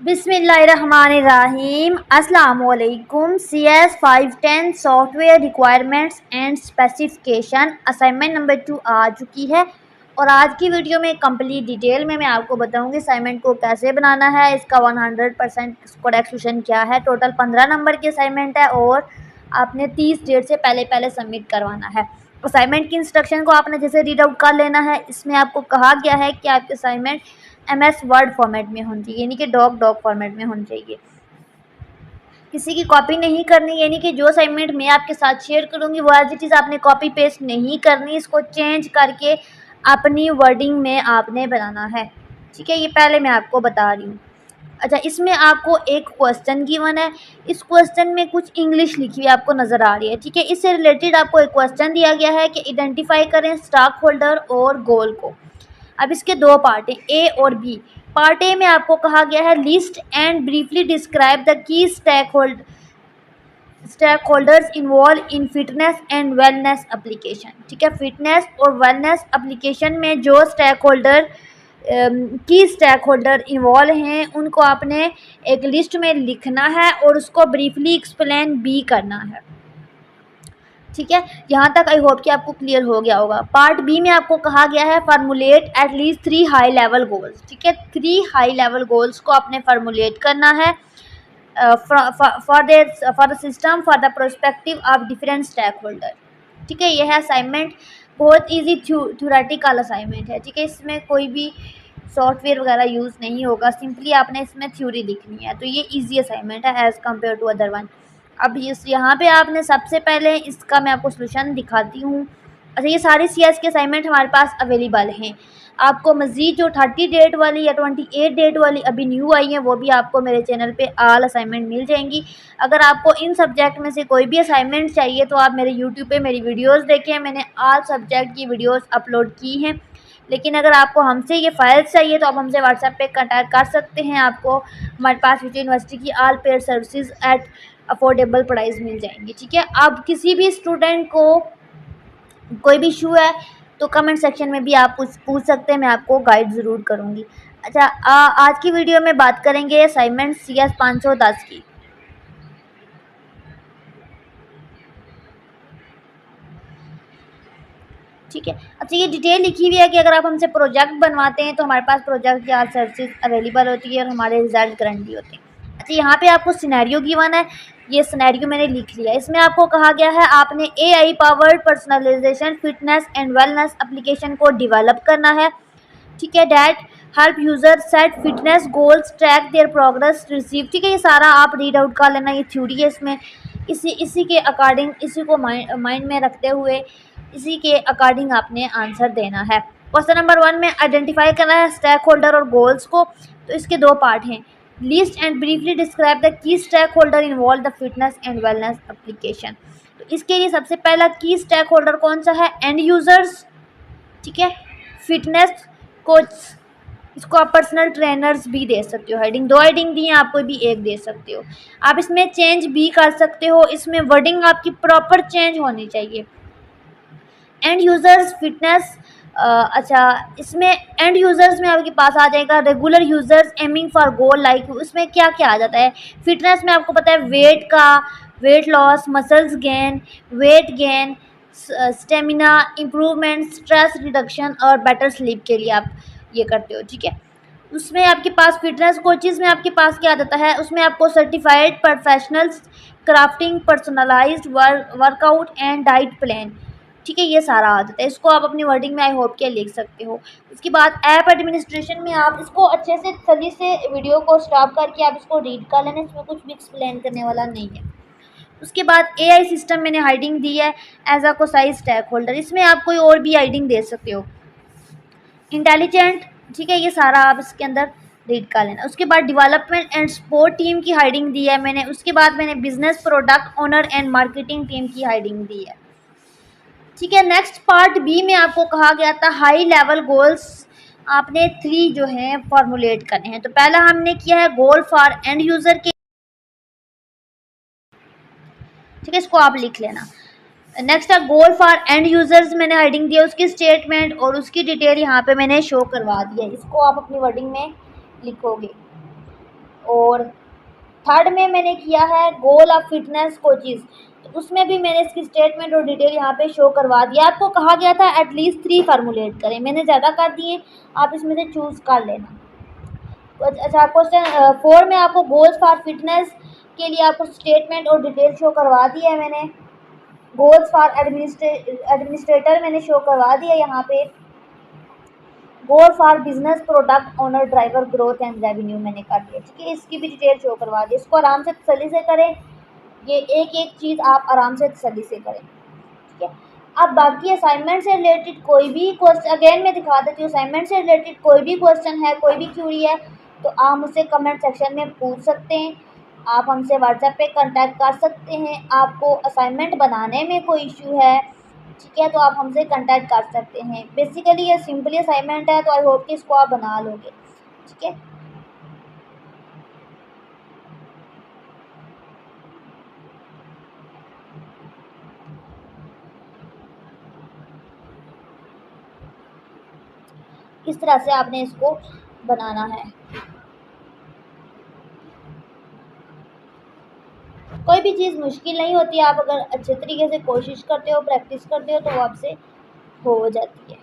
बिस्मिल्लाहिर्रहमानिर्रहीम। अस्सलामुअलैकुम। CS 510 software requirements and specification assignment number 2 आ चुकी है और आज की वीडियो में कंप्लीट डिटेल में मैं आपको बताऊंगी असाइनमेंट को कैसे बनाना है, इसका 100% करेक्ट सॉल्यूशन क्या है। टोटल 15 नंबर की असाइनमेंट है और आपने 30 डेट से पहले सबमिट करवाना है। असाइनमेंट की इंस्ट्रक्शन को आपने जैसे रीड आउट कर लेना है। इसमें आपको कहा गया है कि आपकी असाइनमेंट MS वर्ड फॉर्मेट में होनी चाहिए, यानी कि डॉक फॉर्मेट में होनी चाहिए। किसी की कॉपी नहीं करनी, यानी कि जो असाइनमेंट मैं आपके साथ शेयर करूंगी वो एज इट इज़ आपने कॉपी पेस्ट नहीं करनी, इसको चेंज करके अपनी वर्डिंग में आपने बनाना है। ठीक है, ये पहले मैं आपको बता रही हूँ। अच्छा, इसमें आपको एक क्वेश्चन गिवन है। इस क्वेश्चन में कुछ इंग्लिश लिखी हुई आपको नज़र आ रही है। ठीक है, इससे रिलेटेड आपको एक क्वेश्चन दिया गया है कि आइडेंटिफाई करें स्टॉक होल्डर और गोल को। अब इसके दो पार्ट हैं, ए और बी। पार्ट ए में आपको कहा गया है list and briefly describe the key stake holders involve in fitness and wellness application. ठीक है, फिटनेस और वेलनेस एप्लीकेशन में जो स्टेक होल्डर इन्वॉल्व हैं उनको आपने एक लिस्ट में लिखना है और उसको ब्रीफली एक्सप्लेन भी करना है। ठीक है, यहाँ तक आई होप कि आपको क्लियर हो गया होगा। पार्ट बी में आपको कहा गया है formulate at least 3 high level goals. ठीक है, 3 हाई लेवल गोल्स को आपने फार्मूलेट करना है for the system for the prospective of different stake holder. ठीक है, यह है असाइनमेंट, बहुत ईजी थ्योरेटिकल असाइनमेंट है। ठीक है, इसमें कोई भी सॉफ्टवेयर वगैरह यूज़ नहीं होगा, सिंपली आपने इसमें थ्योरी लिखनी है। तो ये ईजी असाइनमेंट है as compare to other one. अब इस यहाँ पे आपने सबसे पहले इसका मैं आपको सोल्यूशन दिखाती हूँ। अच्छा, ये सारी CS के असाइनमेंट हमारे पास अवेलेबल हैं। आपको मज़ीद जो 30 डेट वाली या 28 डेट वाली अभी न्यू आई हैं वो भी आपको मेरे चैनल पे ऑल असाइनमेंट मिल जाएंगी। अगर आपको इन सब्जेक्ट में से कोई भी असाइनमेंट चाहिए तो आप मेरे यूट्यूब पे मेरी वीडियोस देखें, मैंने ऑल सब्जेक्ट की वीडियोस अपलोड की हैं। लेकिन अगर आपको हमसे ये फाइल्स चाहिए तो आप हमसे व्हाट्सएप पे कांटेक्ट कर सकते हैं। आपको हमारे पास यूनिवर्सिटी की all paid services at affordable price मिल जाएंगी। ठीक है, अब किसी भी स्टूडेंट को कोई भी इशू है तो कमेंट सेक्शन में भी आप पूछ सकते हैं, मैं आपको गाइड ज़रूर करूँगी। अच्छा, आज की वीडियो में बात करेंगे असाइनमेंट CS 510 की। ठीक है, अच्छा ये डिटेल लिखी हुई है कि अगर आप हमसे प्रोजेक्ट बनवाते हैं तो हमारे पास प्रोजेक्ट की आज सर्विसेज अवेलेबल होती है और हमारे रिजल्ट गारंटी होते हैं। अच्छा, यहाँ पे आपको सिनेरियो गिवन है, ये सिनेरियो मैंने लिख लिया। इसमें आपको कहा गया है आपने AI powered personalisation fitness and wellness application को डेवलप करना है। ठीक है, that help user set fitness goals, track their progress, receive. ठीक है, ये सारा आप रीड आउट कर लेना, ये थ्योरी है इसमें। इसी के अकॉर्डिंग, इसी को माइंड में रखते हुए इसी के अकॉर्डिंग आपने आंसर देना है। क्वेश्चन नंबर 1 में आइडेंटिफाई करना है स्टेक होल्डर और गोल्स को। तो इसके दो पार्ट हैं, list and briefly describe the key stake holder involve the fitness and wellness application. तो इसके लिए सबसे पहला की स्टेक होल्डर कौन सा है, एंड यूजर्स। ठीक है, फिटनेस कोच, इसको आप पर्सनल ट्रेनर्स भी दे सकते हो। हेडिंग 2 हेडिंग दी हैं, आप कोई भी एक दे सकते हो। आप इसमें चेंज भी कर सकते हो, इसमें वर्डिंग आपकी प्रॉपर चेंज होनी चाहिए। एंड यूज़र्स फिटनेस, अच्छा इसमें एंड यूज़र्स में आपके पास आ जाएगा regular users aiming for goal like. उसमें क्या क्या आ जाता है, फिटनेस में आपको पता है weight loss, muscles gain, weight gain, stamina improvement, stress reduction और बेटर स्लीप के लिए आप ये करते हो। ठीक है, उसमें आपके पास फिटनेस कोचेज़ में आपके पास क्या आ जाता है, उसमें आपको certified professionals crafting personalised workout and diet plan. ठीक है, ये सारा आ जाता है। इसको आप अपनी वर्डिंग में आई होप के लिख सकते हो। उसके बाद ऐप एडमिनिस्ट्रेशन में आप इसको अच्छे से सही से वीडियो को स्टॉप करके आप इसको रीड कर लेना, इसमें कुछ भी एक्सप्लेन करने वाला नहीं है। उसके बाद AI सिस्टम मैंने हाइडिंग दी है एज अ कोसाइज स्टेक होल्डर, इसमें आप कोई और भी हाइडिंग दे सकते हो, इंटेलिजेंट। ठीक है, ये सारा आप इसके अंदर रीड कर लेना। उसके बाद डेवलपमेंट एंड सपोर्ट टीम की हाइडिंग दी है मैंने। उसके बाद मैंने business product owner and marketing team की हाइडिंग दी है। ठीक है, नेक्स्ट पार्ट बी में आपको कहा गया था हाई लेवल गोल्स आपने 3 जो हैं फॉर्मुलेट करने हैं। तो पहला हमने किया है गोल फॉर एंड यूज़र के। ठीक है, इसको आप लिख लेना। नेक्स्ट है गोल फॉर एंड यूज़र्स, मैंने हेडिंग दिया, उसकी स्टेटमेंट और उसकी डिटेल यहाँ पे मैंने शो करवा दी है। इसको आप अपनी वर्डिंग में लिखोगे। और थर्ड में मैंने किया है गोल ऑफ फिटनेस कोचिज़, तो उसमें भी मैंने इसकी स्टेटमेंट और डिटेल यहाँ पे शो करवा दिया। आपको कहा गया था एटलीस्ट 3 फार्मूलेट करें, मैंने ज़्यादा कर दिए, आप इसमें से चूज़ कर लेना। अच्छा, क्वेश्चन 4 में आपको गोल्स फॉर फिटनेस के लिए आपको स्टेटमेंट और डिटेल शो करवा दी है मैंने। गोल्स फॉर एडमिनिस्ट्रेटर मैंने शो करवा दिया यहाँ पे। Goal for business product owner driver growth and revenue मैंने कर दिया, ठीक है। इसकी भी डिटेल शो करवा दी। इसको आराम से तसल्ली से करें, ये एक एक चीज़ आप आराम से तसल्ली से करें, ठीक है। अब बाकी असाइनमेंट से रिलेटेड कोई भी क्वेश्चन, अगेन मैं दिखा देती हूँ, असाइनमेंट से रिलेटेड कोई भी क्वेश्चन है, कोई भी क्यूरी है, तो आप मुझसे कमेंट सेक्शन में पूछ सकते हैं। आप हमसे व्हाट्सएप पे कांटेक्ट कर सकते हैं। आपको असाइनमेंट बनाने में कोई इशू है, ठीक है, तो आप हमसे कांटेक्ट कर सकते हैं। बेसिकली ये सिंपली असाइनमेंट है, तो आई होप कि इसको आप बना लोगे, ठीक है। इस तरह से आपने इसको बनाना है। कोई भी चीज़ मुश्किल नहीं होती, आप अगर अच्छे तरीके से कोशिश करते हो, प्रैक्टिस करते हो, तो वो आपसे हो जाती है।